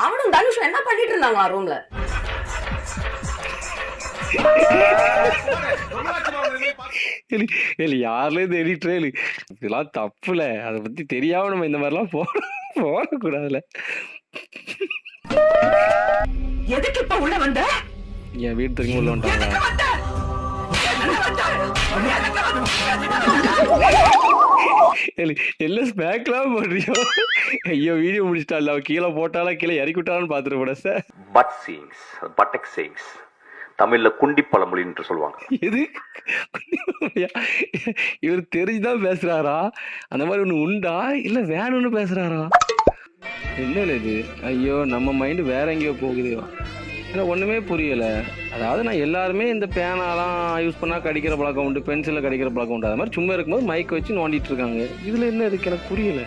அவனும் தனுஷும் என்ன பண்ணிட்டு இருந்தாங்களா ரூம்ல? யாருல இருந்து எடிட்டர் இதெல்லாம் தப்புல, அதை பத்தி தெரியாம நம்ம இந்த மாதிரிலாம் போடக்கூடாதுல. எதுக்கு இப்ப உள்ள வந்த? என் வீடு திரும்பி உள்ள வந்துட்டாங்க. எல்லாம் ஸ்பேக்லாம் பண்றியோ? ஐயோ வீடியோ முடிச்சிட்டால, கீழே போட்டாலா கீழே இறக்கி விட்டாலும் பாத்துட்டு போட சார். பட் சீங்ஸ், பட்டெக் சீங்ஸ், தமிழ்ல குண்டி பழமொழி என்று சொல்லுவாங்க. இது இவர் தெரிஞ்சுதான் பேசுறாரா? அந்த மாதிரி ஒண்ணு உண்டா இல்ல வேணும்னு பேசுறாரா? என்ன இது? ஐயோ நம்ம மைண்டு வேற எங்கேயோ போகுது. ஒண்ணுமே புரியல. அதாவது நான் எல்லாருமே இந்த பேனாலாம் யூஸ் பண்ணா கடிக்கிற பழக்கம் உண்டு, பென்சில கடிக்கிற பழக்கம் உண்டு. அது மாதிரி சும்மா இருக்கும்போது மைக் வச்சு நோண்டிட்டு இருக்காங்க. இதுல என்ன இருக்கு எனக்கு புரியல.